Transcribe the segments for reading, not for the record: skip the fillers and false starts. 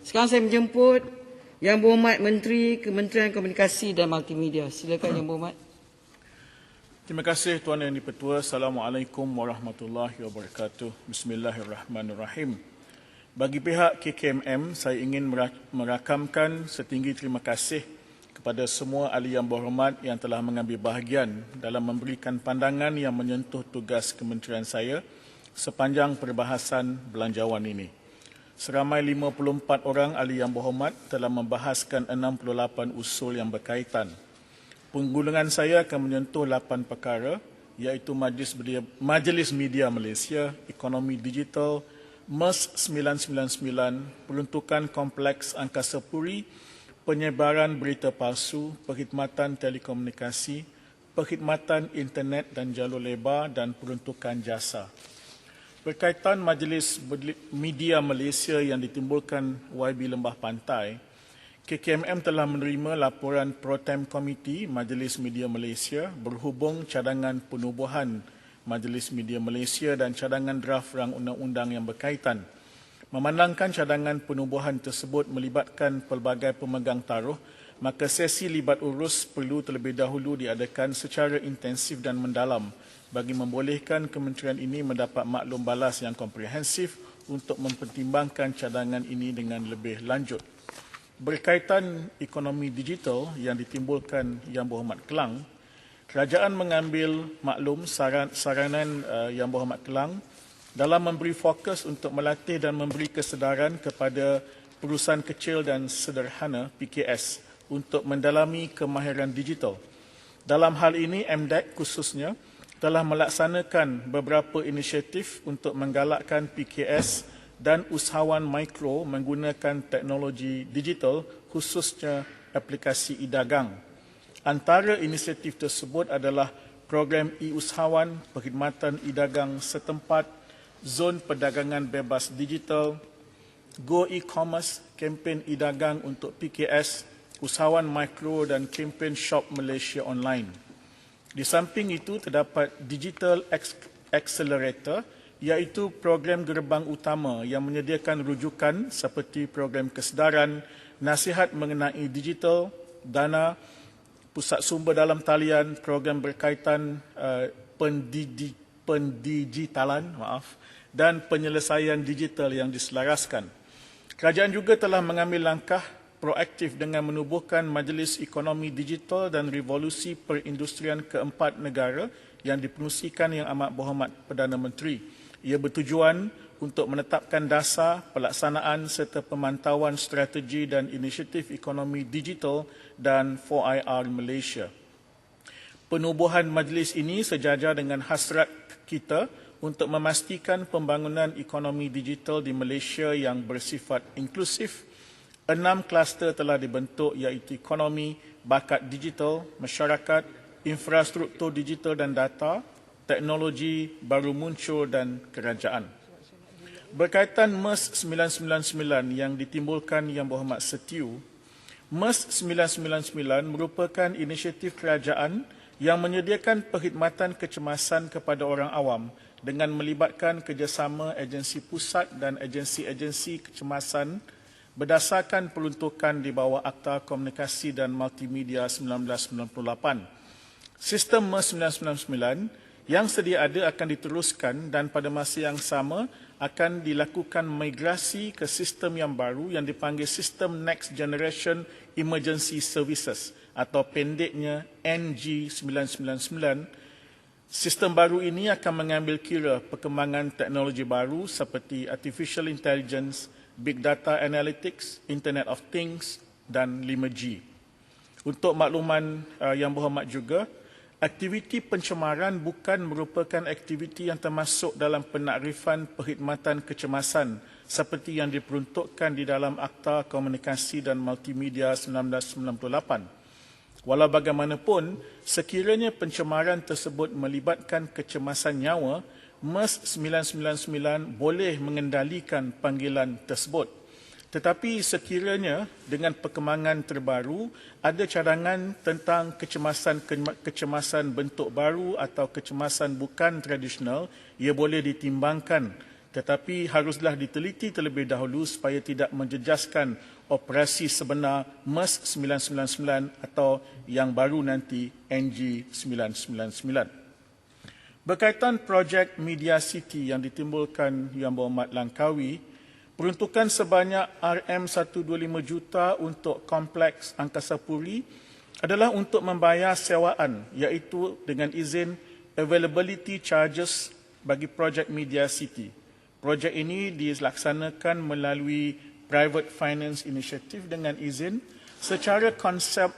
Sekarang saya menjemput Yang Berhormat Menteri Kementerian Komunikasi dan Multimedia. Silakan Yang Berhormat. Terima kasih Tuan Yang di-Pertua. Assalamualaikum warahmatullahi wabarakatuh. Bismillahirrahmanirrahim. Bagi pihak KKMM, saya ingin merakamkan setinggi terima kasih kepada semua ahli yang berhormat yang telah mengambil bahagian dalam memberikan pandangan yang menyentuh tugas kementerian saya sepanjang perbahasan belanjawan ini. Seramai 54 orang ahli yang berhormat telah membahaskan 68 usul yang berkaitan. Penggulungan saya akan menyentuh 8 perkara, iaitu Majlis Media Malaysia, Ekonomi Digital, MERS 999, peruntukan kompleks angkasa puri, penyebaran berita palsu, perkhidmatan telekomunikasi, perkhidmatan internet dan jalur lebar dan peruntukan jasa. Berkaitan Majlis Media Malaysia yang ditimbulkan YB Lembah Pantai, KKMM telah menerima laporan Pro-Tem Komiti Majlis Media Malaysia berhubung cadangan penubuhan Majlis Media Malaysia dan cadangan draft rang undang-undang yang berkaitan. Memandangkan cadangan penubuhan tersebut melibatkan pelbagai pemegang taruh, maka sesi libat urus perlu terlebih dahulu diadakan secara intensif dan mendalam bagi membolehkan kementerian ini mendapat maklum balas yang komprehensif untuk mempertimbangkan cadangan ini dengan lebih lanjut. Berkaitan ekonomi digital yang ditimbulkan Yang Berhormat Kelang, kerajaan mengambil maklum saranan Yang Berhormat Kelang dalam memberi fokus untuk melatih dan memberi kesedaran kepada perusahaan kecil dan sederhana PKS untuk mendalami kemahiran digital. Dalam hal ini, MDEC khususnya telah melaksanakan beberapa inisiatif untuk menggalakkan PKS dan usahawan mikro menggunakan teknologi digital, khususnya aplikasi e-dagang. Antara inisiatif tersebut adalah program e-usahawan, perkhidmatan e-dagang setempat, zon perdagangan bebas digital, Go e-commerce, kempen e-dagang untuk PKS, usahawan mikro dan kempen Shop Malaysia Online. Di samping itu, terdapat Digital Accelerator, iaitu program gerbang utama yang menyediakan rujukan seperti program kesedaran, nasihat mengenai digital, dana, pusat sumber dalam talian, program berkaitan pendigitalan, dan penyelesaian digital yang diselaraskan. Kerajaan juga telah mengambil langkah proaktif dengan menubuhkan Majlis Ekonomi Digital dan Revolusi Perindustrian keempat negara yang dipengerusikan Yang Amat Berhormat Perdana Menteri. Ia bertujuan untuk menetapkan dasar pelaksanaan serta pemantauan strategi dan inisiatif ekonomi digital dan 4IR Malaysia. Penubuhan majlis ini sejajar dengan hasrat kita untuk memastikan pembangunan ekonomi digital di Malaysia yang bersifat inklusif. 6 kluster telah dibentuk, iaitu ekonomi, bakat digital, masyarakat, infrastruktur digital dan data, teknologi baru muncul dan kerajaan. Berkaitan MERS 999 yang ditimbulkan Yang Berhormat Setiu, MERS 999 merupakan inisiatif kerajaan yang menyediakan perkhidmatan kecemasan kepada orang awam dengan melibatkan kerjasama agensi pusat dan agensi-agensi kecemasan berdasarkan peruntukan di bawah Akta Komunikasi dan Multimedia 1998. Sistem MERS 999 yang sedia ada akan diteruskan dan pada masa yang sama akan dilakukan migrasi ke sistem yang baru yang dipanggil Sistem Next Generation Emergency Services atau pendeknya NG999. Sistem baru ini akan mengambil kira perkembangan teknologi baru seperti Artificial Intelligence, Big Data Analytics, Internet of Things dan 5G. Untuk makluman Yang Berhormat juga, aktiviti pencemaran bukan merupakan aktiviti yang termasuk dalam penakrifan perkhidmatan kecemasan seperti yang diperuntukkan di dalam Akta Komunikasi dan Multimedia 1998. Walau bagaimanapun, sekiranya pencemaran tersebut melibatkan kecemasan nyawa, MERS 999 boleh mengendalikan panggilan tersebut. Tetapi sekiranya dengan perkembangan terbaru, ada cadangan tentang kecemasan bentuk baru atau kecemasan bukan tradisional, ia boleh ditimbangkan. tetapi haruslah diteliti terlebih dahulu supaya tidak menjejaskan operasi sebenar MERS 999 atau yang baru nanti NG 999. Berkaitan projek Media City yang ditimbulkan Yang Berhormat Langkawi, peruntukan sebanyak RM125 juta untuk kompleks Angkasa Puri adalah untuk membayar sewaan, iaitu dengan izin availability charges bagi projek Media City. Projek ini dilaksanakan melalui Private Finance Initiative dengan izin secara konsep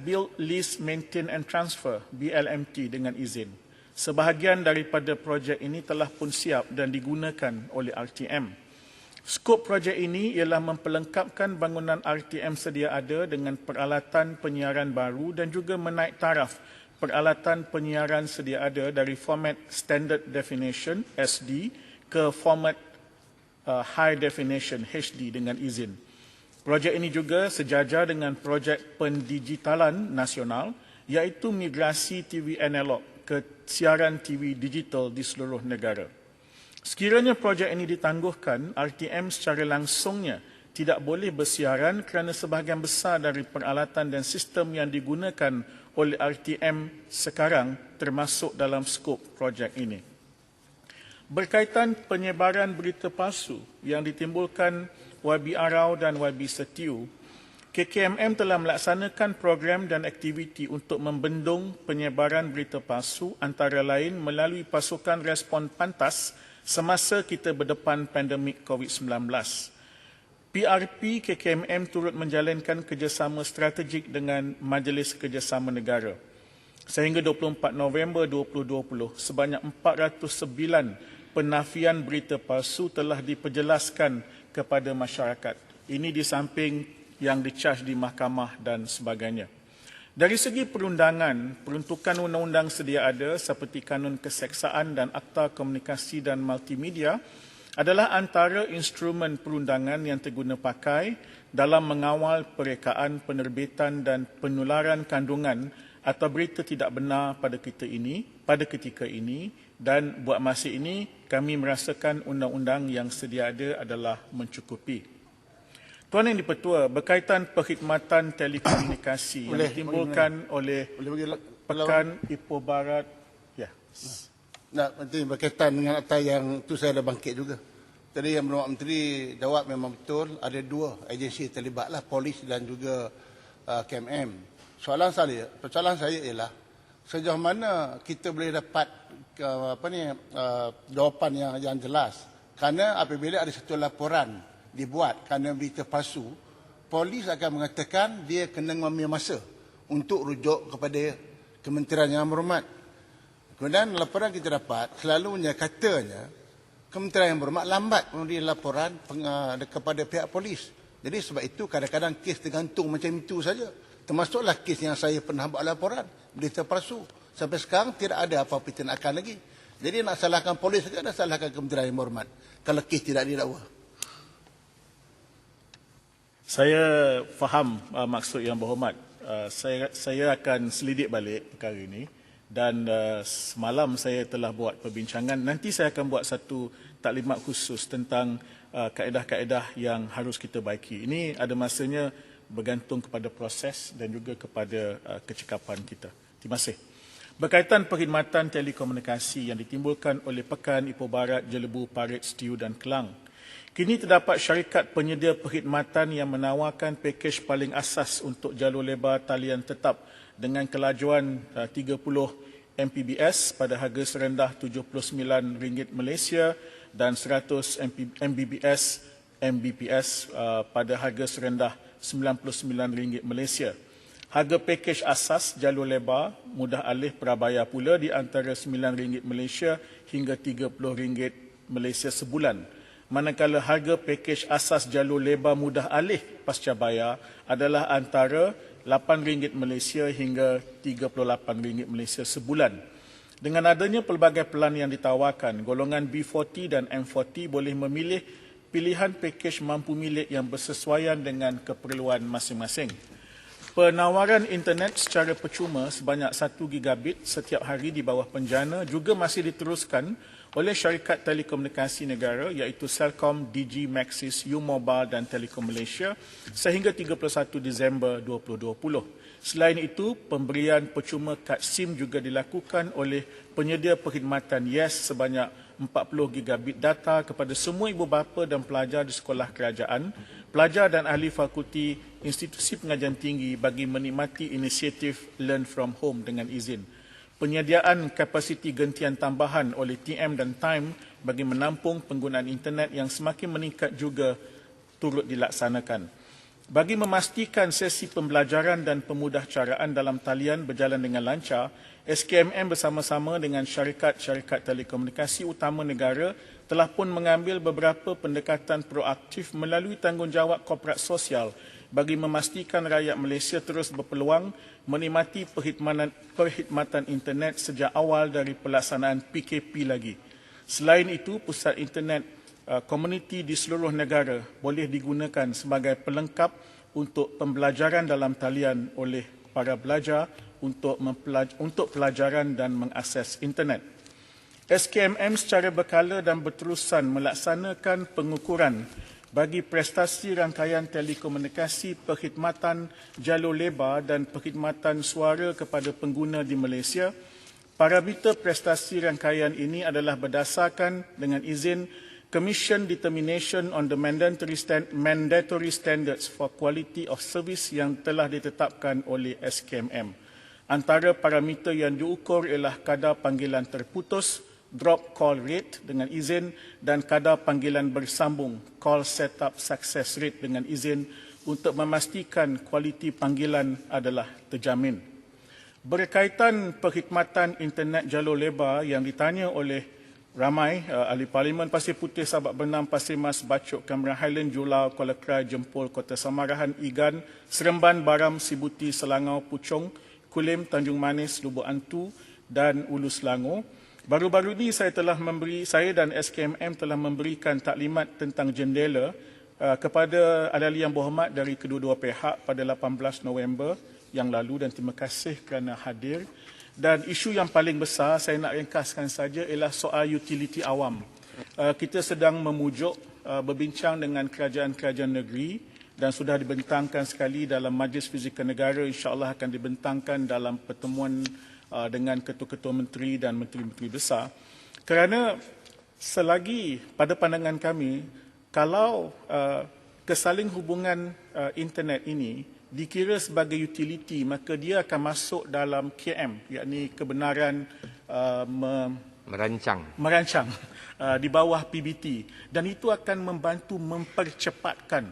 Build, Lease, Maintain and Transfer BLMT dengan izin. Sebahagian daripada projek ini telah pun siap dan digunakan oleh RTM. Skop projek ini ialah memperlengkapkan bangunan RTM sedia ada dengan peralatan penyiaran baru dan juga menaik taraf peralatan penyiaran sedia ada dari format Standard Definition SD ke format High Definition HD dengan izin. Projek ini juga sejajar dengan projek pendigitalan nasional iaitu migrasi TV analog ke siaran TV digital di seluruh negara. Sekiranya projek ini ditangguhkan, RTM secara langsungnya tidak boleh bersiaran kerana sebahagian besar dari peralatan dan sistem yang digunakan oleh RTM sekarang termasuk dalam skop projek ini. Berkaitan penyebaran berita palsu yang ditimbulkan YB Arau dan YB Setiu, KKMM telah melaksanakan program dan aktiviti untuk membendung penyebaran berita palsu antara lain melalui pasukan respon pantas semasa kita berdepan pandemik COVID-19. PRP KKMM turut menjalankan kerjasama strategik dengan Majlis Kerjasama Negara. Sehingga 24 November 2020, sebanyak 409 penafian berita palsu telah diperjelaskan kepada masyarakat. Ini di samping yang dicaj di mahkamah dan sebagainya. Dari segi perundangan, peruntukan undang-undang sedia ada seperti Kanun Keseksaan dan Akta Komunikasi dan Multimedia adalah antara instrumen perundangan yang terguna pakai dalam mengawal perekaan, penerbitan dan penularan kandungan atau berita tidak benar pada ketika ini dan buat masa ini kami merasakan undang-undang yang sedia ada adalah mencukupi. Tuan Yang di-Pertua, berkaitan perkhidmatan telekomunikasi yang ditimbulkan oleh Pekan Ipoh Barat. Ya. Nanti berkaitan dengan atas yang tu saya ada bangkit juga. Tadi yang Berhormat Menteri jawab memang betul, ada dua agensi terlibatlah, polis dan juga KMM. Persoalan saya ialah sejauh mana kita boleh dapat jawapan yang jelas. Kerana apabila ada satu laporan dibuat kerana berita palsu, polis akan mengatakan dia kena mengambil masa untuk rujuk kepada Kementerian Yang Berhormat. Kemudian laporan kita dapat selalunya katanya Kementerian Yang Berhormat lambat memberi laporan kepada pihak polis. Jadi sebab itu kadang-kadang kes tergantung macam itu saja. Termasuklah kes yang saya pernah buat laporan berita palsu. Sampai sekarang tidak ada apa-apa tindakan lagi. Jadi nak salahkan polis saja, nak salahkan Kementerian Yang Berhormat kalau kes tidak didakwa. Saya faham maksud Yang Berhormat. Saya akan selidik balik perkara ini dan semalam saya telah buat perbincangan. Nanti saya akan buat satu taklimat khusus tentang kaedah-kaedah yang harus kita baiki. Ini ada masanya bergantung kepada proses dan juga kepada kecekapan kita. Terima kasih. Berkaitan perkhidmatan telekomunikasi yang ditimbulkan oleh Pekan Ipoh Barat, Jelebu, Parit, Setiu dan Kelang. Kini terdapat syarikat penyedia perkhidmatan yang menawarkan pakej paling asas untuk jalur lebar talian tetap dengan kelajuan 30 Mbps pada harga serendah RM79 Malaysia dan 100 Mbps pada harga serendah RM99 Malaysia. Harga pakej asas jalur lebar mudah alih prabayar pula di antara RM9 Malaysia hingga RM30 Malaysia sebulan. Manakala harga pakej asas jalur lebar mudah alih pasca bayar adalah antara RM8 Malaysia hingga RM38 Malaysia sebulan. Dengan adanya pelbagai pelan yang ditawarkan, golongan B40 dan M40 boleh memilih pilihan pakej mampu milik yang bersesuaian dengan keperluan masing-masing. Penawaran internet secara percuma sebanyak 1 gigabit setiap hari di bawah penjana juga masih diteruskan oleh syarikat telekomunikasi negara iaitu Celcom, Digi, Maxis, U-Mobile dan Telekom Malaysia sehingga 31 Disember 2020. Selain itu, pemberian percuma kad SIM juga dilakukan oleh penyedia perkhidmatan YES sebanyak 40 gigabit data kepada semua ibu bapa dan pelajar di sekolah kerajaan, pelajar dan ahli fakulti institusi pengajian tinggi bagi menikmati inisiatif Learn from Home dengan izin. Penyediaan kapasiti gentian tambahan oleh TM dan Time bagi menampung penggunaan internet yang semakin meningkat juga turut dilaksanakan. Bagi memastikan sesi pembelajaran dan pemudahcaraan dalam talian berjalan dengan lancar, SKMM bersama-sama dengan syarikat-syarikat telekomunikasi utama negara telah pun mengambil beberapa pendekatan proaktif melalui tanggungjawab korporat sosial bagi memastikan rakyat Malaysia terus berpeluang menikmati perkhidmatan internet sejak awal dari pelaksanaan PKP lagi. Selain itu, pusat internet komuniti di seluruh negara boleh digunakan sebagai pelengkap untuk pembelajaran dalam talian oleh para pelajar untuk pelajaran dan mengakses internet. SKMM secara berkala dan berterusan melaksanakan pengukuran bagi prestasi rangkaian telekomunikasi, perkhidmatan jalur lebar dan perkhidmatan suara kepada pengguna di Malaysia. Parameter prestasi rangkaian ini adalah berdasarkan dengan izin Commission Determination on the Mandatory Standards for Quality of Service yang telah ditetapkan oleh SKMM. Antara parameter yang diukur ialah kadar panggilan terputus, drop call rate dengan izin dan kadar panggilan bersambung, call setup success rate dengan izin untuk memastikan kualiti panggilan adalah terjamin. Berkaitan perkhidmatan internet jalur lebar yang ditanya oleh ramai, Ahli Parlimen Pasir Putih, Sabak Bernam, Pasir Mas, Bacok, Cameron Highland, Julau, Kuala Krai, Jempol, Kota Samarahan, Igan, Seremban, Baram, Sibuti, Selangor, Puchong, Kulim, Tanjung Manis, Lubuk Antu dan Ulu Selangor. Baru-baru ini saya dan SKMM telah memberikan taklimat tentang jendela kepada ahli yang berhormat dari kedua-dua pihak pada 18 November yang lalu dan terima kasih kerana hadir. Dan isu yang paling besar saya nak ringkaskan saja ialah soal utiliti awam. Kita sedang memujuk berbincang dengan kerajaan-kerajaan negeri dan sudah dibentangkan sekali dalam Majlis Fizikal Negara, insya-Allah akan dibentangkan dalam pertemuan dengan ketua-ketua menteri dan menteri-menteri besar. Kerana selagi pada pandangan kami, kalau kesaling hubungan internet ini dikira sebagai utility, maka dia akan masuk dalam KM, yakni kebenaran merancang di bawah PBT, dan itu akan membantu mempercepatkan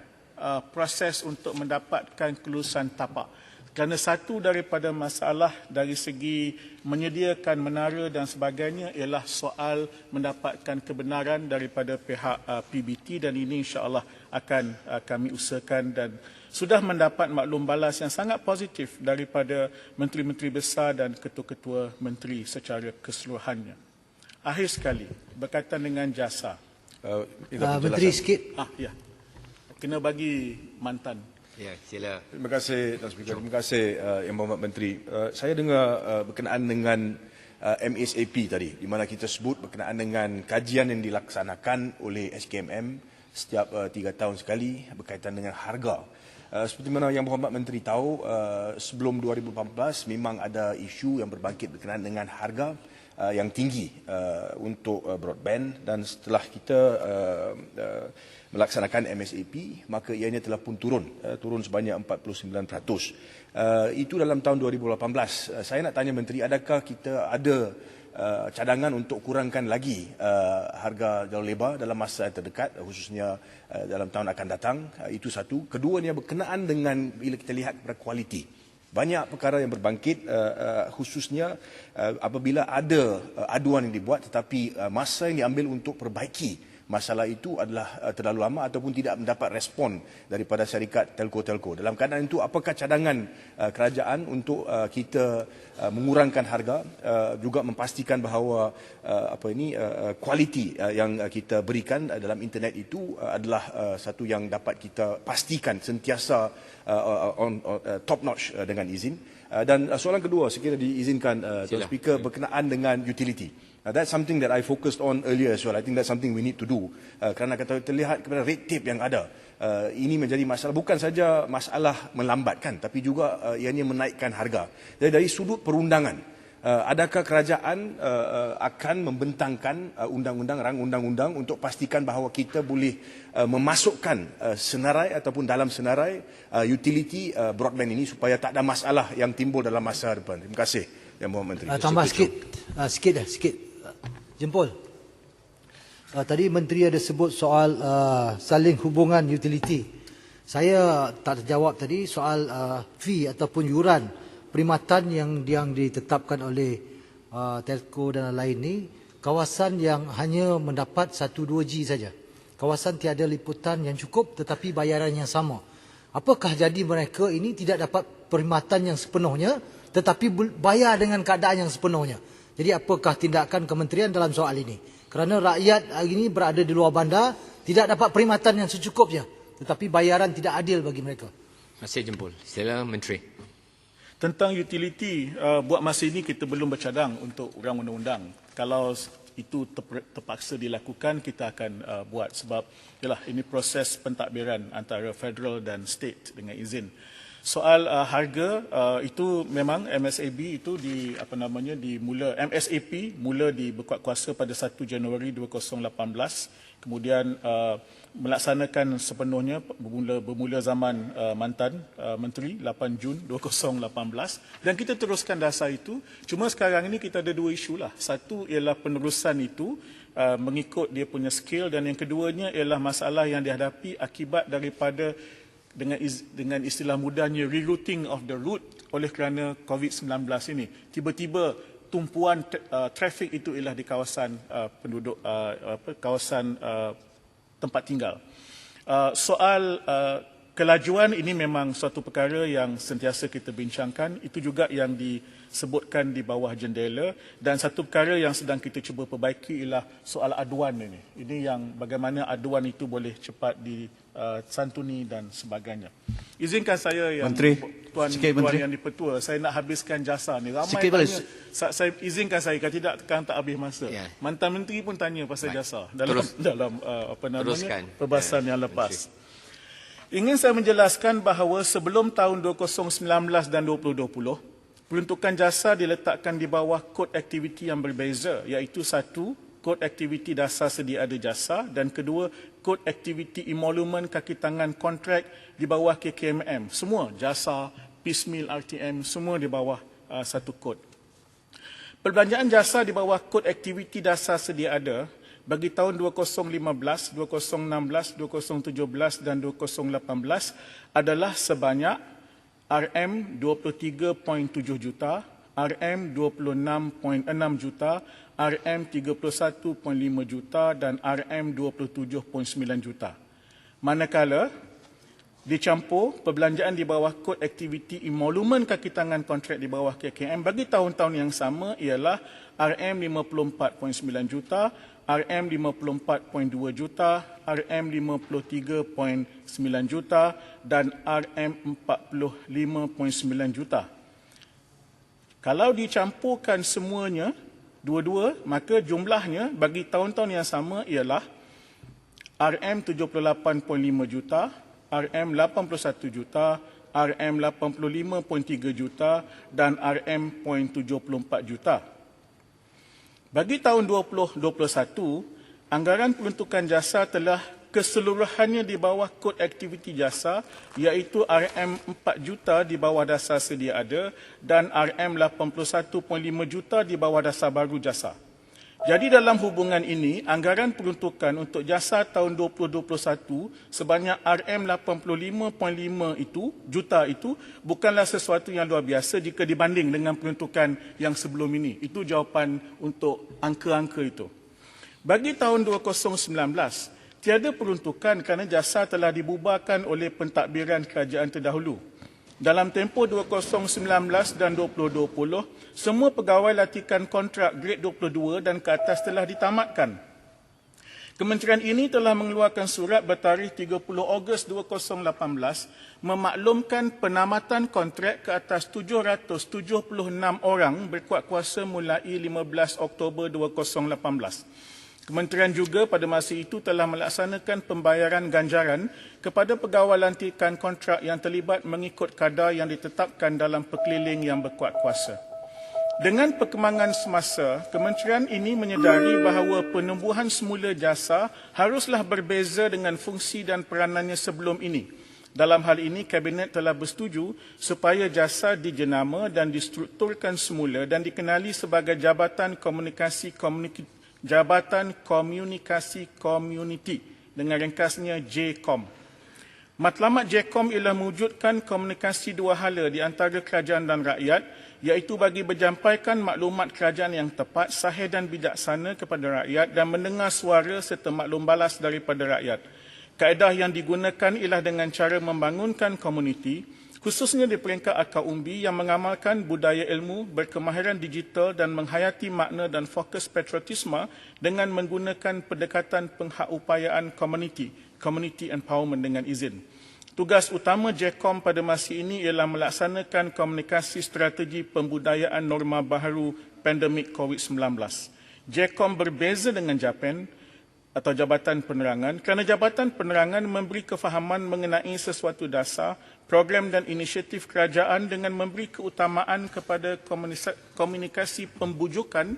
proses untuk mendapatkan kelulusan tapak. Kerana satu daripada masalah dari segi menyediakan menara dan sebagainya ialah soal mendapatkan kebenaran daripada pihak PBT, dan ini insya-Allah akan kami usahakan dan sudah mendapat maklum balas yang sangat positif daripada menteri-menteri besar dan ketua-ketua menteri secara keseluruhannya. Akhir sekali, berkaitan dengan jasa. Menteri sikit. Ya. Kena bagi mantan. Ya, sila. Terima kasih Tuan Speaker. Terima kasih Yang Berhormat Menteri. Saya dengar berkenaan dengan MSAP tadi, di mana kita sebut berkenaan dengan kajian yang dilaksanakan oleh SKMM setiap 3 tahun sekali berkaitan dengan harga. Seperti mana Yang Berhormat Menteri tahu, sebelum 2018 memang ada isu yang berbangkit berkenaan dengan harga yang tinggi untuk broadband, dan setelah kita melaksanakan MSAP, maka ianya telah pun turun sebanyak 49%. Itu dalam tahun 2018. Saya nak tanya Menteri, adakah kita ada cadangan untuk kurangkan lagi harga jalur lebar dalam masa yang terdekat, khususnya dalam tahun akan datang? Itu satu. Keduanya berkenaan dengan bila kita lihat kepada kualiti. Banyak perkara yang berbangkit, khususnya apabila ada aduan yang dibuat tetapi masa yang diambil untuk perbaiki masalah itu adalah terlalu lama ataupun tidak mendapat respon daripada syarikat telco-telco. Dalam keadaan itu, apakah cadangan kerajaan untuk kita mengurangkan harga, juga memastikan bahawa kualiti yang kita berikan dalam internet itu adalah satu yang dapat kita pastikan sentiasa top notch dengan izin. Dan soalan kedua, sekiranya diizinkan Tuan Speaker, berkenaan dengan utility. That's something that I focused on earlier as well. I think that's something we need to do. Kerana kita terlihat kepada red tape yang ada. Ini menjadi masalah, bukan saja masalah melambatkan, tapi juga ianya menaikkan harga. Jadi dari sudut perundangan, adakah kerajaan akan membentangkan rang undang-undang untuk pastikan bahawa kita boleh memasukkan senarai ataupun dalam senarai utility broadband ini supaya tak ada masalah yang timbul dalam masa depan. Terima kasih, Yang Berhormat Menteri. Tambah sikit. Jempol. Tadi Menteri ada sebut soal saling hubungan utility. Saya tak terjawab tadi soal fee ataupun yuran perkhidmatan yang ditetapkan oleh telco dan lain ni, kawasan yang hanya mendapat 1-2G saja. Kawasan tiada liputan yang cukup tetapi bayaran yang sama. Apakah jadi mereka ini tidak dapat perkhidmatan yang sepenuhnya tetapi bayar dengan keadaan yang sepenuhnya? Jadi apakah tindakan kementerian dalam soal ini? Kerana rakyat hari ini berada di luar bandar, tidak dapat perkhidmatan yang secukupnya, tetapi bayaran tidak adil bagi mereka. Terima kasih Jempol. Silakan Menteri. Tentang utility, buat masa ini kita belum bercadang untuk rang undang-undang. Kalau itu terpaksa dilakukan, kita akan buat sebab yalah, ini proses pentadbiran antara federal dan state dengan izin. Soal harga itu memang MSAP itu MSAP mula diberkuat kuasa pada 1 Januari 2018, kemudian melaksanakan sepenuhnya bermula zaman mantan menteri 8 Jun 2018, dan kita teruskan dasar itu. Cuma sekarang ini kita ada dua isu lah. Satu ialah penerusan itu mengikut dia punya skill, dan yang keduanya ialah masalah yang dihadapi akibat daripada dengan istilah mudahnya rerouting of the route oleh kerana COVID-19 ini. Tiba-tiba tumpuan trafik itu ialah di kawasan penduduk, kawasan tempat tinggal. Soal kelajuan ini memang suatu perkara yang sentiasa kita bincangkan. Itu juga yang disebutkan di bawah jendela, dan satu perkara yang sedang kita cuba perbaiki ialah soal aduan ini. Ini yang bagaimana aduan itu boleh cepat disantuni dan sebagainya. Izinkan saya yang Menteri, Tuan Yang di-Pertua, saya nak habiskan jasa ni. Ramai sikit tanya. Saya izinkan saya, kalau tidak tak habis masa. Ya. Mantan menteri pun tanya pasal jasa dalam Teruskan. perbahasan yang lepas. Ingin saya menjelaskan bahawa sebelum tahun 2019 dan 2020, peruntukan jasa diletakkan di bawah kod aktiviti yang berbeza, iaitu satu, kod aktiviti dasar sedia ada jasa, dan kedua, kod aktiviti emolumen kaki tangan kontrak di bawah KKMM. Semua jasa, piecemeal RTM, semua di bawah satu kod. Perbelanjaan jasa di bawah kod aktiviti dasar sedia ada bagi tahun 2015, 2016, 2017 dan 2018 adalah sebanyak RM23.7 juta, RM26.6 juta, RM31.5 juta dan RM27.9 juta. Manakala dicampur perbelanjaan di bawah kod aktiviti emolumen kaki tangan kontrak di bawah KKM bagi tahun-tahun yang sama ialah RM54.9 juta, RM54.2 juta, RM53.9 juta dan RM45.9 juta. Kalau dicampurkan semuanya, dua-dua, maka jumlahnya bagi tahun-tahun yang sama ialah RM78.5 juta, RM81 juta, RM85.3 juta dan RM.74 juta. Bagi tahun 2021, anggaran peruntukan jasa telah keseluruhannya di bawah kod aktiviti jasa, iaitu RM4 juta di bawah dasar sedia ada dan RM81.5 juta di bawah dasar baru jasa. Jadi dalam hubungan ini, anggaran peruntukan untuk jasa tahun 2021 sebanyak RM85.5 juta itu bukanlah sesuatu yang luar biasa jika dibanding dengan peruntukan yang sebelum ini. Itu jawapan untuk angka-angka itu. Bagi tahun 2019, tiada peruntukan kerana jasa telah dibubarkan oleh pentadbiran kerajaan terdahulu. Dalam tempoh 2019 dan 2020, semua pegawai latihan kontrak grade 22 dan ke atas telah ditamatkan. Kementerian ini telah mengeluarkan surat bertarikh 30 Ogos 2018 memaklumkan penamatan kontrak ke atas 776 orang berkuat kuasa mulai 15 Oktober 2018. Kementerian juga pada masa itu telah melaksanakan pembayaran ganjaran kepada pegawai lantikan kontrak yang terlibat mengikut kadar yang ditetapkan dalam perkeliling yang berkuat kuasa. Dengan perkembangan semasa, kementerian ini menyedari bahawa penubuhan semula jasa haruslah berbeza dengan fungsi dan peranannya sebelum ini. Dalam hal ini, Kabinet telah bersetuju supaya jasa dijenama dan distrukturkan semula dan dikenali sebagai Jabatan Komunikasi Komuniti dengan ringkasnya JCOM. Matlamat JCOM ialah mewujudkan komunikasi dua hala di antara kerajaan dan rakyat, iaitu bagi menyampaikan maklumat kerajaan yang tepat, sahih dan bijaksana kepada rakyat dan mendengar suara serta maklum balas daripada rakyat. Kaedah yang digunakan ialah dengan cara membangunkan komuniti, khususnya di peringkat akar umbi yang mengamalkan budaya ilmu, berkemahiran digital dan menghayati makna dan fokus patriotisme dengan menggunakan pendekatan pengupayaan community empowerment dengan izin. Tugas utama JCOM pada masa ini ialah melaksanakan komunikasi strategi pembudayaan norma baharu pandemik COVID-19. JCOM berbeza dengan JAPEN atau Jabatan Penerangan kerana Jabatan Penerangan memberi kefahaman mengenai sesuatu dasar, program dan inisiatif kerajaan dengan memberi keutamaan kepada komunikasi pembujukan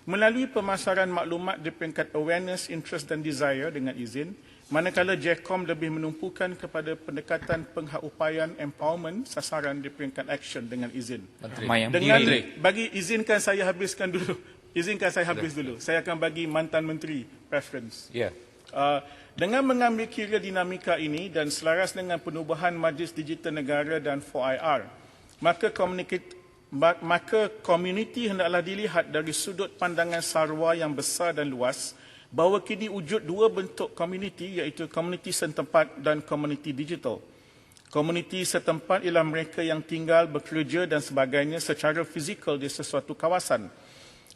melalui pemasaran maklumat di peringkat awareness, interest dan desire dengan izin, manakala JCOM lebih menumpukan kepada pendekatan pengupayaan empowerment sasaran di peringkat action dengan izin. Izinkan saya habiskan dulu. Saya akan bagi mantan menteri preference. Dengan mengambil kira dinamika ini dan selaras dengan penubuhan Majlis Digital Negara dan 4IR, maka komuniti hendaklah dilihat dari sudut pandangan sarwa yang besar dan luas, bahawa kini wujud dua bentuk komuniti, iaitu komuniti setempat dan komuniti digital. Komuniti setempat ialah mereka yang tinggal, bekerja dan sebagainya secara fizikal di sesuatu kawasan.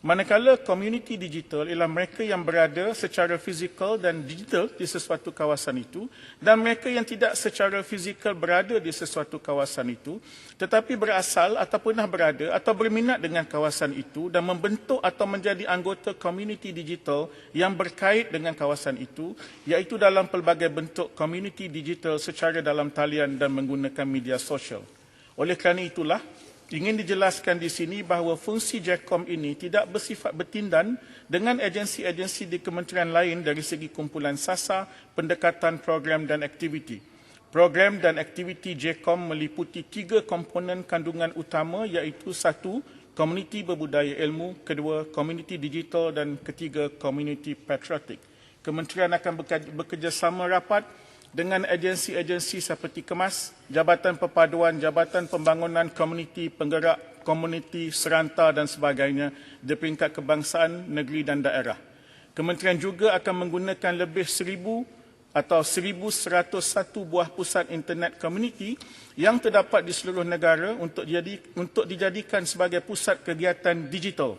Manakala komuniti digital ialah mereka yang berada secara fizikal dan digital di sesuatu kawasan itu dan mereka yang tidak secara fizikal berada di sesuatu kawasan itu tetapi berasal atau pernah berada atau berminat dengan kawasan itu dan membentuk atau menjadi anggota komuniti digital yang berkait dengan kawasan itu, iaitu dalam pelbagai bentuk komuniti digital secara dalam talian dan menggunakan media sosial. Oleh kerana itulah, ingin dijelaskan di sini bahawa fungsi JCOM ini tidak bersifat bertindan dengan agensi-agensi di kementerian lain dari segi kumpulan sasar, pendekatan program dan aktiviti. Program dan aktiviti JCOM meliputi 3 komponen kandungan utama, iaitu 1. Komuniti berbudaya ilmu, 2. Komuniti digital dan 3. Komuniti patriotik. Kementerian akan bekerjasama rapat dengan agensi-agensi seperti KEMAS, Jabatan Perpaduan, Jabatan Pembangunan Komuniti, Penggerak Komuniti, Seranta dan sebagainya di peringkat kebangsaan, negeri dan daerah. Kementerian juga akan menggunakan lebih 1,101 buah pusat internet komuniti yang terdapat di seluruh negara untuk dijadikan sebagai pusat kegiatan digital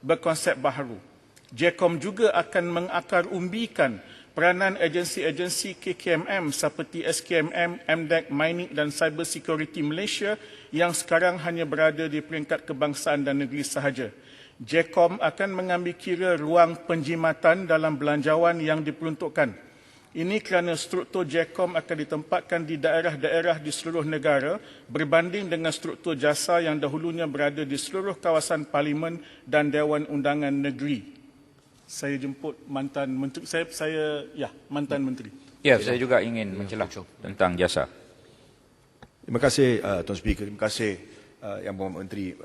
berkonsep baharu. JCOM juga akan mengakar umbikan peranan agensi-agensi KKMM seperti SKMM, MDEC, Mining dan Cyber Security Malaysia yang sekarang hanya berada di peringkat kebangsaan dan negeri sahaja. JCOM akan mengambil kira ruang penjimatan dalam belanjawan yang diperuntukkan. Ini kerana struktur JCOM akan ditempatkan di daerah-daerah di seluruh negara berbanding dengan struktur jasa yang dahulunya berada di seluruh kawasan Parlimen dan Dewan Undangan Negeri. Saya jemput mantan menteri. Mantan menteri. Ya, saya juga ingin mencelah tentang jasa. Terima kasih Tuan Speaker. Terima kasih Yang Berhormat Menteri.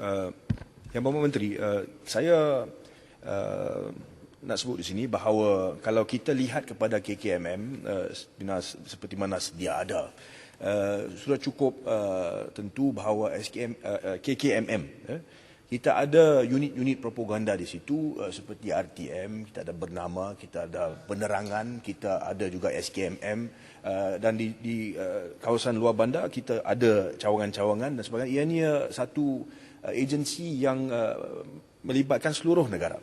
Yang Berhormat Menteri, saya nak sebut di sini bahawa kalau kita lihat kepada KKMM seperti mana sedia ada, sudah cukup tentu bahawa KKMM kita ada unit-unit propaganda di situ seperti RTM, kita ada Bernama, kita ada Penerangan, kita ada juga SKMM dan di kawasan luar bandar kita ada cawangan-cawangan dan sebagainya. Ianya satu agensi yang melibatkan seluruh negara.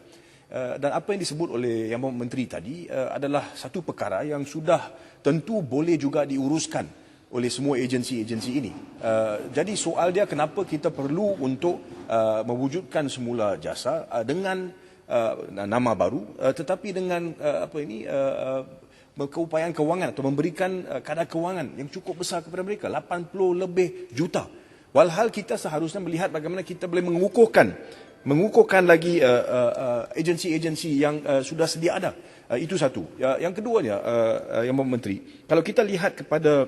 Dan apa yang disebut oleh Yang Berhormat Menteri tadi adalah satu perkara yang sudah tentu boleh juga diuruskan oleh semua agensi-agensi ini. Jadi soal dia kenapa kita perlu untuk mewujudkan semula jasa dengan nama baru, tetapi dengan keupayaan kewangan atau memberikan kadar kewangan yang cukup besar kepada mereka, 80 lebih juta. Walhal kita seharusnya melihat bagaimana kita boleh mengukuhkan lagi agensi-agensi yang sudah sedia ada. Itu satu. Yang keduanya, Yang Berhormat Menteri, kalau kita lihat kepada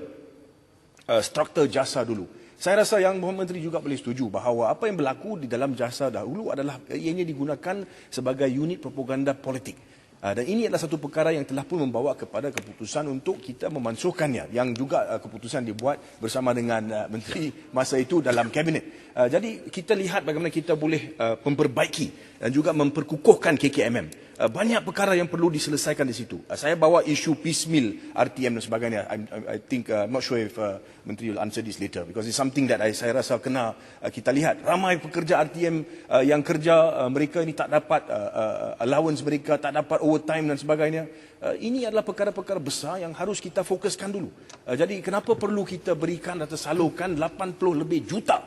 struktur jasa dulu, saya rasa Yang Berhormat Menteri juga boleh setuju bahawa apa yang berlaku di dalam jasa dahulu adalah ianya digunakan sebagai unit propaganda politik. Dan ini adalah satu perkara yang telah pun membawa kepada keputusan untuk kita memansuhkannya, yang juga keputusan dibuat bersama dengan menteri masa itu dalam kabinet. Jadi kita lihat bagaimana kita boleh memperbaiki dan juga memperkukuhkan KKMM. Banyak perkara yang perlu diselesaikan di situ. Saya bawa isu piecemeal RTM dan sebagainya. I think I'm not sure if Menteri will answer this later, because it's something that saya rasa kena kita lihat. Ramai pekerja RTM yang kerja, mereka ini tak dapat allowance mereka, tak dapat overtime dan sebagainya. Ini adalah perkara-perkara besar yang harus kita fokuskan dulu. Jadi kenapa perlu kita berikan atau salurkan 80 lebih juta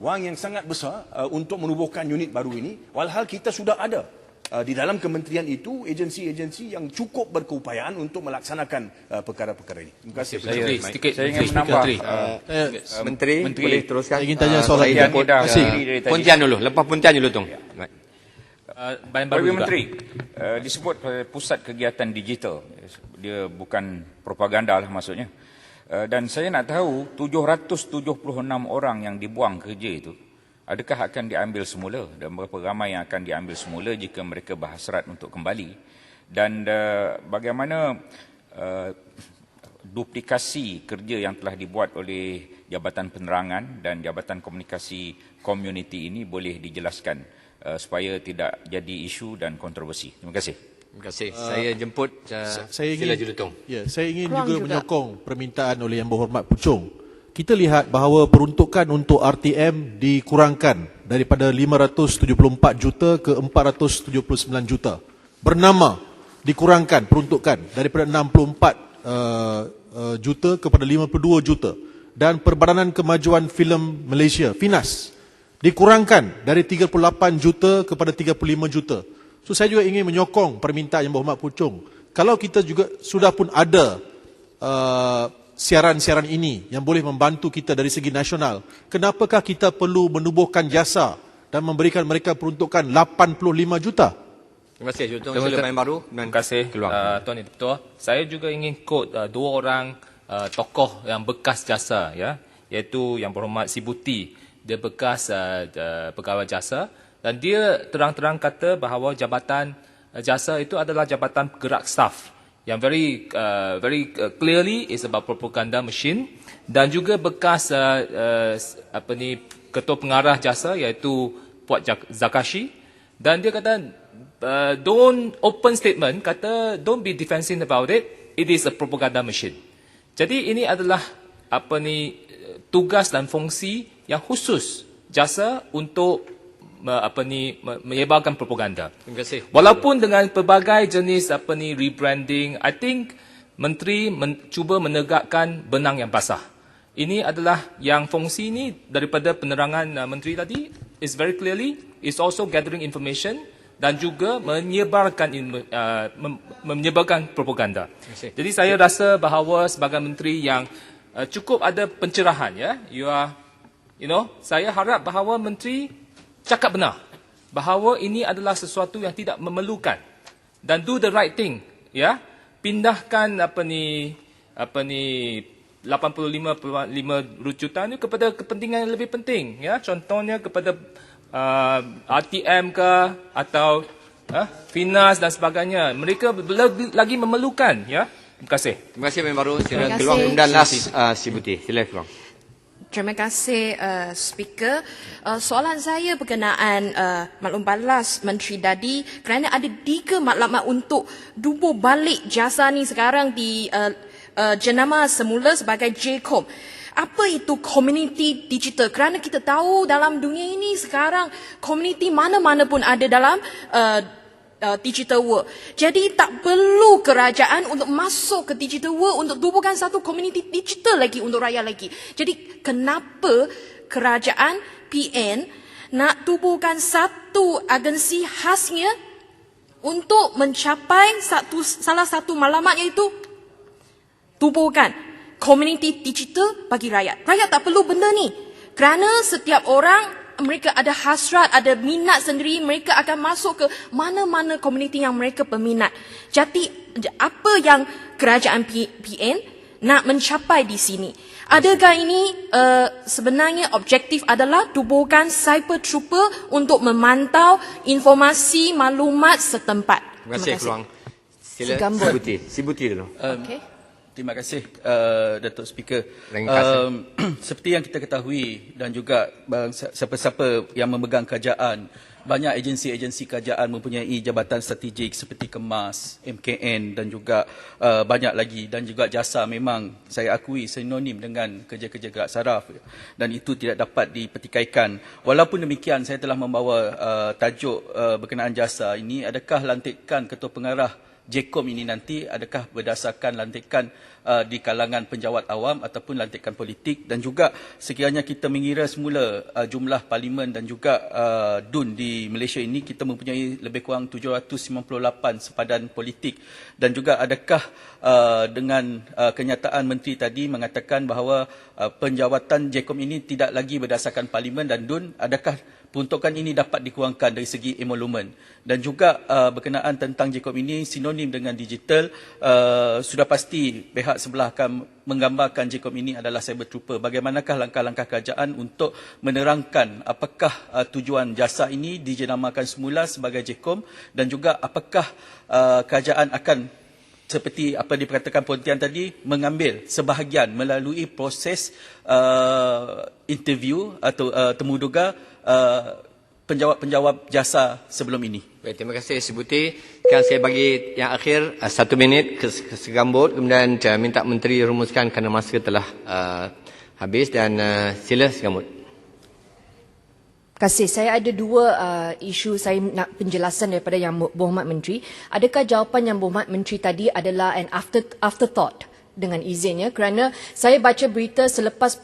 wang yang sangat besar untuk menubuhkan unit baru ini, walhal kita sudah ada di dalam kementerian itu agensi-agensi yang cukup berkeupayaan untuk melaksanakan perkara-perkara ini. Terima kasih. Saya ingin menambah. Menteri, boleh teruskan. Saya ingin tanya soalan Yang ini. dah Pontian dulu, lepas Pontian dulu Tung. Baru Menteri, disebut pusat kegiatan digital. Dia bukan propaganda lah maksudnya. Dan saya nak tahu 776 orang yang dibuang kerja itu, adakah akan diambil semula dan berapa ramai yang akan diambil semula jika mereka berhasrat untuk kembali, dan bagaimana duplikasi kerja yang telah dibuat oleh Jabatan Penerangan dan Jabatan Komunikasi Komuniti ini boleh dijelaskan supaya tidak jadi isu dan kontroversi. Terima kasih. Terima kasih. Saya jemput Saya ingin, sila Jurutung. saya ingin juga menyokong permintaan oleh Yang Berhormat Puchong. Kita lihat bahawa peruntukan untuk RTM dikurangkan daripada 574 juta ke 479 juta. Bernama dikurangkan peruntukan daripada 64 juta kepada 52 juta. Dan Perbadanan Kemajuan Filem Malaysia, FINAS, dikurangkan dari 38 juta kepada 35 juta. So saya juga ingin menyokong permintaan Yang Berhormat Puchong. Kalau kita juga sudah pun ada siaran-siaran ini yang boleh membantu kita dari segi nasional, kenapakah kita perlu menubuhkan jasa dan memberikan mereka peruntukan 85 juta? Terima kasih Jurutung. Sila main baru. Terima kasih Tuan Ketua. Saya juga ingin quote dua orang tokoh yang bekas jasa, ya, iaitu Yang Berhormat Sibuti. Dia bekas pegawai jasa dan dia terang-terang kata bahawa jabatan jasa itu adalah jabatan gerak staf yang very clearly is about propaganda machine, dan juga bekas ketua pengarah jasa iaitu Puat Zakashi, dan dia kata don't open statement, kata don't be defensive about it, it is a propaganda machine. Jadi ini adalah tugas dan fungsi yang khusus jasa untuk menyebarkan propaganda. Terima kasih. Walaupun dengan pelbagai jenis rebranding, I think menteri cuba menegakkan benang yang basah. Ini adalah yang fungsi ini daripada penerangan menteri tadi is very clearly is also gathering information dan juga menyebarkan propaganda. Jadi saya rasa bahawa sebagai menteri yang cukup ada pencerahan, ya, saya harap bahawa menteri cakap benar bahawa ini adalah sesuatu yang tidak memerlukan, dan do the right thing, ya, pindahkan 85.5 juta ini kepada kepentingan yang lebih penting, ya, contohnya kepada RTM ke atau FINAS dan sebagainya. Mereka lagi memerlukan, ya. Terima kasih. Terima kasih main baru. Sila keluar, kemudian last Sibuti. Sila keluar. Terima kasih Speaker. Soalan saya berkenaan maklum balas Menteri tadi, kerana ada 3 maklumat untuk dubuh balik jasa ni sekarang di jenama semula sebagai JCOM. Apa itu community digital? Kerana kita tahu dalam dunia ini sekarang community mana-mana pun ada dalam digital world. Jadi tak perlu kerajaan untuk masuk ke digital world untuk tubuhkan satu komuniti digital lagi untuk rakyat lagi. Jadi kenapa kerajaan PN nak tubuhkan satu agensi khasnya untuk mencapai salah satu matlamatnya itu tubuhkan komuniti digital bagi rakyat. Rakyat tak perlu benda ni. Kerana setiap orang mereka ada hasrat, ada minat sendiri, mereka akan masuk ke mana-mana komuniti yang mereka berminat. Jadi apa yang kerajaan PN nak mencapai di sini? Adakah ini sebenarnya objektif adalah tubuhkan cyber trooper untuk memantau informasi maklumat setempat? Terima kasih peluang. Sila Sigambut. Sibuti dulu. Okey. Terima kasih Datuk Speaker. Ringkas. Seperti yang kita ketahui dan juga siapa-siapa yang memegang kerajaan, banyak agensi-agensi kerajaan mempunyai jabatan strategik seperti KEMAS, MKN dan juga banyak lagi, dan juga jasa memang saya akui sinonim dengan kerja-kerja gerak saraf dan itu tidak dapat dipertikaikan. Walaupun demikian, saya telah membawa tajuk berkenaan jasa ini. Adakah lantikan Ketua Pengarah JECOM ini nanti adakah berdasarkan lantikan di kalangan penjawat awam ataupun lantikan politik, dan juga sekiranya kita mengira semula jumlah parlimen dan juga DUN di Malaysia ini, kita mempunyai lebih kurang 798 sepadan politik, dan juga adakah dengan kenyataan menteri tadi mengatakan bahawa penjawatan JECOM ini tidak lagi berdasarkan parlimen dan DUN, adakah peruntukan ini dapat dikurangkan dari segi emolumen? Dan juga berkenaan tentang JECOM ini sinonim dengan digital, sudah pasti pihak sebelah akan menggambarkan JECOM ini adalah cyber trooper. Bagaimanakah langkah-langkah kerajaan untuk menerangkan apakah tujuan jasa ini dijenamakan semula sebagai JECOM, dan juga apakah kerajaan akan seperti apa diperkatakan Pontian tadi, mengambil sebahagian melalui proses interview atau temuduga penjawab-penjawab jasa sebelum ini. Baik, terima kasih Sibuti. Sekarang saya bagi yang akhir 1 minit ke Segambut, kemudian minta Menteri rumuskan kerana masa telah habis, dan sila Segambut. Terima kasih. Saya ada dua isu saya nak penjelasan daripada Yang Berhormat Menteri. Adakah jawapan Yang Berhormat Menteri tadi adalah an afterthought dengan izinnya, kerana saya baca berita selepas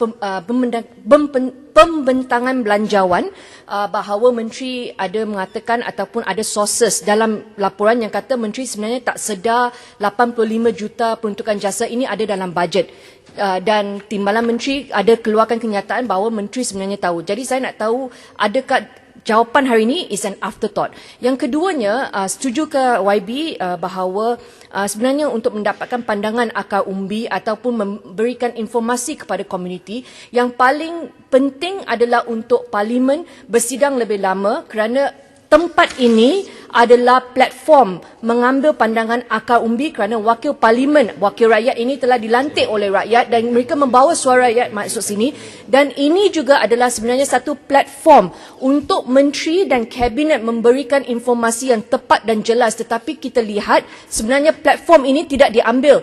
pembentangan belanjawan bahawa Menteri ada mengatakan ataupun ada sources dalam laporan yang kata Menteri sebenarnya tak sedar 85 juta peruntukan jasa ini ada dalam bajet. Dan Timbalan Menteri ada keluarkan kenyataan bahawa Menteri sebenarnya tahu. Jadi saya nak tahu adakah jawapan hari ini is an afterthought. Yang keduanya, setuju ke YB bahawa sebenarnya untuk mendapatkan pandangan akar umbi ataupun memberikan informasi kepada komuniti, yang paling penting adalah untuk Parlimen bersidang lebih lama, kerana tempat ini adalah platform mengambil pandangan akar umbi, kerana wakil parlimen, wakil rakyat ini telah dilantik oleh rakyat dan mereka membawa suara rakyat masuk sini, dan ini juga adalah sebenarnya satu platform untuk menteri dan kabinet memberikan informasi yang tepat dan jelas. Tetapi kita lihat sebenarnya platform ini tidak diambil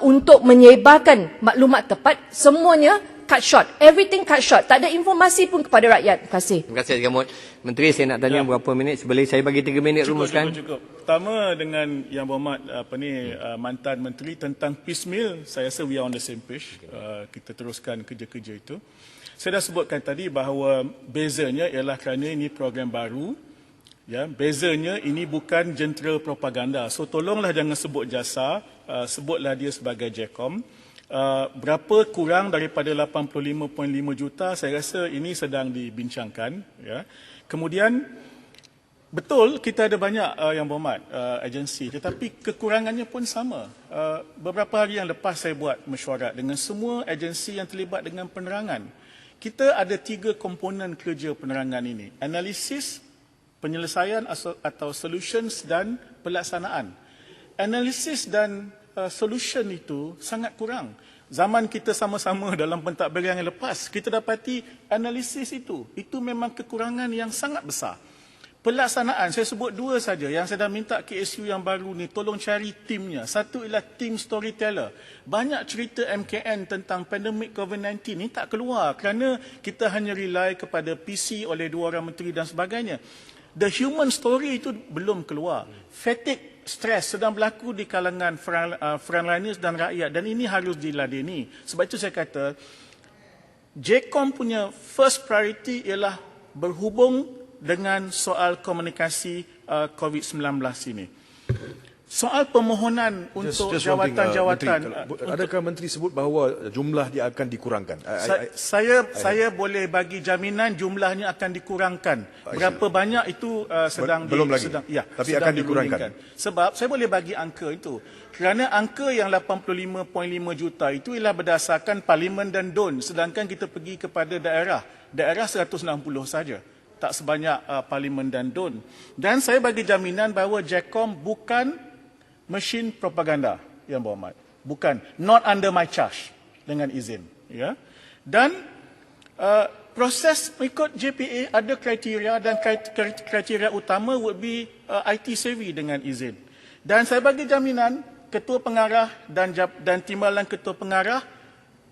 untuk menyebarkan maklumat tepat, semuanya cut short, everything cut short, tak ada informasi pun kepada rakyat. Terima kasih. Terima kasih Segambut. Menteri, saya nak tanya berapa minit? Sebelum saya bagi 3 minit rumuskan. Cukup. Pertama, dengan Yang Berhormat mantan menteri tentang piecemeal, saya rasa we are on the same page. Kita teruskan kerja-kerja itu. Saya dah sebutkan tadi bahawa bezanya ialah kerana ini program baru. Ya, bezanya ini bukan jentera propaganda. So tolonglah jangan sebut jasa, sebutlah dia sebagai JECOM. Berapa kurang daripada 85.5 juta, saya rasa ini sedang dibincangkan. Ya. Kemudian, betul kita ada banyak Yang Berhormat agensi, tetapi kekurangannya pun sama. Beberapa hari yang lepas saya buat mesyuarat dengan semua agensi yang terlibat dengan penerangan. Kita ada 3 komponen kerja penerangan ini: analisis, penyelesaian atau solutions, dan pelaksanaan. Analisis dan solution itu sangat kurang. Zaman kita sama-sama dalam pentadbiran yang lepas, kita dapati analisis itu memang kekurangan yang sangat besar. Pelaksanaan, saya sebut 2 saja yang saya dah minta KSU yang baru ni tolong cari timnya. Satu ialah tim storyteller. Banyak cerita MKN tentang pandemik COVID-19 ni tak keluar kerana kita hanya rely kepada PC oleh 2 orang menteri dan sebagainya. The human story itu belum keluar. Fatigue, stres sedang berlaku di kalangan frontliners dan rakyat dan ini harus diladeni. Sebab itu saya kata JCOM punya first priority ialah berhubung dengan soal komunikasi COVID-19 ini. Soal permohonan untuk jawatan-jawatan. Adakah Menteri sebut bahawa jumlah dia akan dikurangkan? Saya boleh bagi jaminan jumlahnya akan dikurangkan. Berapa banyak itu belum lagi. Tapi akan dikurangkan. Sebab saya boleh bagi angka itu. Kerana angka yang 85.5 juta itu ialah berdasarkan parlimen dan DUN. Sedangkan kita pergi kepada daerah 160 saja. Tak sebanyak parlimen dan DUN. Dan saya bagi jaminan bahawa JCOM bukan mesin propaganda, Yang Berhormat. Bukan, not under my charge, dengan izin. Ya. Dan proses mengikut JPA ada kriteria dan kriteria utama would be IT savvy dengan izin. Dan saya bagi jaminan ketua pengarah dan timbalan ketua pengarah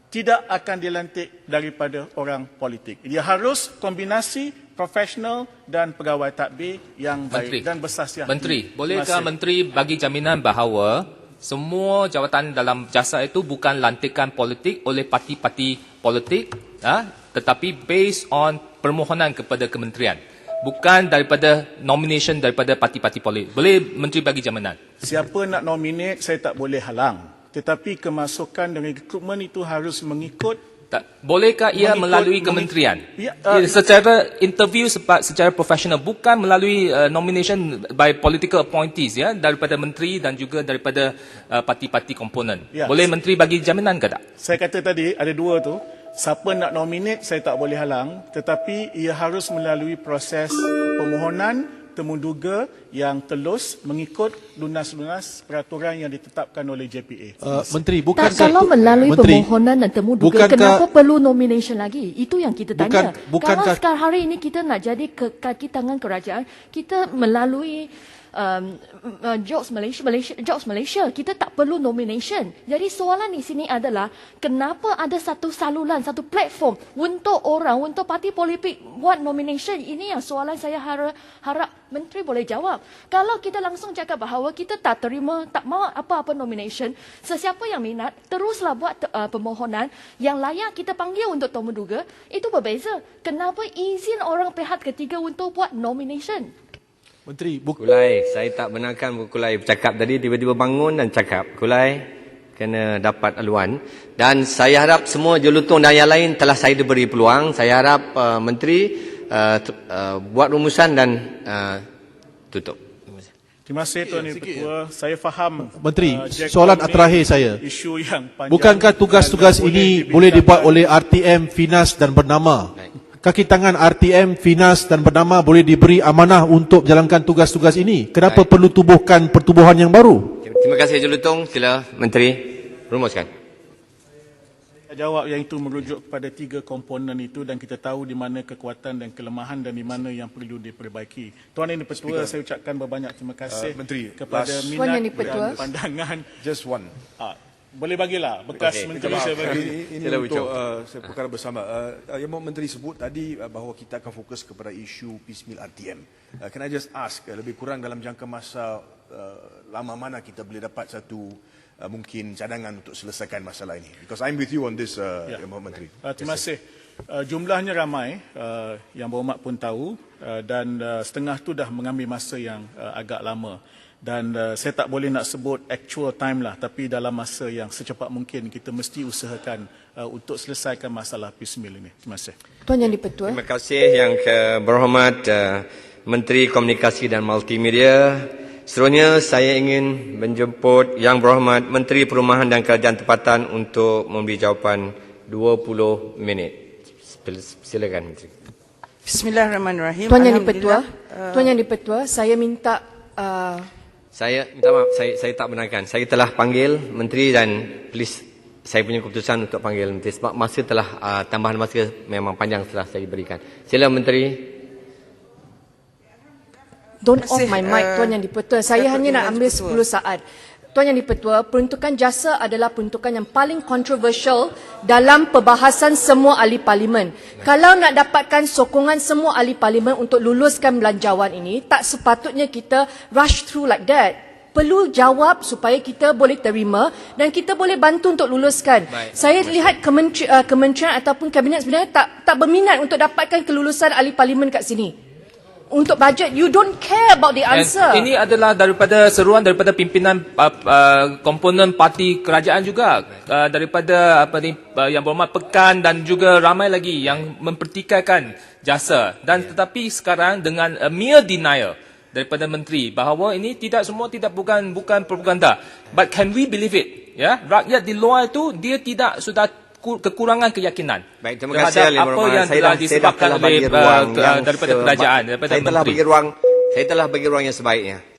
tidak akan dilantik daripada orang politik. Dia harus kombinasi profesional dan pegawai tadbir yang baik dan bersasiah. Menteri, bolehkah Menteri bagi jaminan bahawa semua jawatan dalam jasa itu bukan lantikan politik oleh parti-parti politik, tetapi based on permohonan kepada kementerian, bukan daripada nomination daripada parti-parti politik. Boleh Menteri bagi jaminan? Siapa nak nominate, saya tak boleh halang. Tetapi kemasukan dan rekrutmen itu harus mengikut. Bolehkah ia melalui kementerian? Secara interview secara profesional, bukan melalui nomination by political appointees, ya, daripada menteri dan juga daripada parti-parti komponen. Boleh menteri bagi jaminan ke tak? Saya kata tadi ada dua tu. Siapa nak nominate saya tak boleh halang, tetapi ia harus melalui proses permohonan temuduga yang telus mengikut lunas-lunas peraturan yang ditetapkan oleh JPA. Menteri, bukankah kalau melalui permohonan dan temuduga, kenapa perlu nomination lagi? Itu yang kita tanya. Kalau sekarang hari ini kita nak jadi kaki tangan kerajaan, kita melalui Jobs Malaysia, kita tak perlu nomination. Jadi soalan di sini adalah kenapa ada satu saluran, satu platform untuk parti politik buat nomination? Ini yang soalan saya harap Menteri boleh jawab. Kalau kita langsung cakap bahawa kita tak terima, tak mahu apa-apa nomination, sesiapa yang minat teruslah buat permohonan yang layak kita panggil untuk temuduga, itu berbeza. Kenapa izin orang pihak ketiga untuk buat nomination? Menteri, Kulai, saya tak benarkan Kulai bercakap tadi, tiba-tiba bangun dan cakap. Kulai kena dapat aluan. Dan saya harap semua julutong dan yang lain telah saya diberi peluang. Saya harap Menteri buat rumusan dan tutup. Terima kasih Tuan Yang Ketua. Saya faham. Menteri, soalan terakhir saya. Isu yang panjang. Bukankah tugas-tugas ini boleh dibuat oleh RTM, Finas dan Bernama? Kaki tangan RTM, Finas dan Bernama boleh diberi amanah untuk menjalankan tugas-tugas ini. Kenapa perlu tubuhkan pertubuhan yang baru? Terima kasih Julutong. Sila Menteri rumuskan. Saya jawab yang itu merujuk kepada 3 komponen itu dan kita tahu di mana kekuatan dan kelemahan dan di mana yang perlu diperbaiki. Tuan Yang Dipertua, saya ucapkan berbanyak terima kasih Menteri, kepada minat dan pandangan. Just one. Boleh bagilah bekas menteri saya bagi. Ini untuk perkara bersama. Yang Menteri sebut tadi bahawa kita akan fokus kepada isu piecemeal RTM. Can I just ask, lebih kurang dalam jangka masa lama mana kita boleh dapat satu mungkin cadangan untuk selesaikan masalah ini? Because I'm with you on this, Yang Menteri. Terima kasih. Jumlahnya ramai, Yang Berhormat pun tahu, dan setengah tu dah mengambil masa yang agak lama. Dan saya tak boleh nak sebut actual time lah, tapi dalam masa yang secepat mungkin kita mesti usahakan untuk selesaikan masalah piecemeal ini. Terima kasih. Tuan Yang Dipertua. Terima kasih Yang Berhormat Menteri Komunikasi dan Multimedia. Seterusnya saya ingin menjemput Yang Berhormat Menteri Perumahan dan Kerajaan Tempatan untuk memberi jawapan 20 minit. Silakan Menteri. Bismillahirrahmanirrahim. Tuan Yang Dipertua, Tuan Yang Dipertua, saya minta saya minta maaf, saya tak benarkan. Saya telah panggil Menteri dan please saya punya keputusan untuk panggil Menteri sebab masa telah tambahan masa memang panjang telah saya berikan. Sila Menteri. Don't off my mic, Tuan Yang Dipertua. Saya hanya nak ambil 10 saat. Tuan Yang di-Pertua, peruntukan jasa adalah peruntukan yang paling kontroversial dalam perbahasan semua ahli parlimen. Kalau nak dapatkan sokongan semua ahli parlimen untuk luluskan belanjawan ini, tak sepatutnya kita rush through like that. Perlu jawab supaya kita boleh terima dan kita boleh bantu untuk luluskan. Saya lihat kementerian ataupun kabinet sebenarnya tak berminat untuk dapatkan kelulusan ahli parlimen kat sini. Untuk bajet, you don't care about the answer. And ini adalah daripada seruan daripada pimpinan komponen parti kerajaan juga, daripada Yang Berhormat Pekan dan juga ramai lagi yang mempertikaikan jasa. Dan tetapi sekarang dengan a mere denial daripada menteri bahawa ini bukan propaganda. But can we believe it? Ya, rakyat di luar itu dia tidak sudah kekurangan keyakinan. Baik, terima kasih ahli apa yang telah disebabkan oleh daripada kerajaan, daripada menteri. Saya telah bagi ruang yang sebaiknya.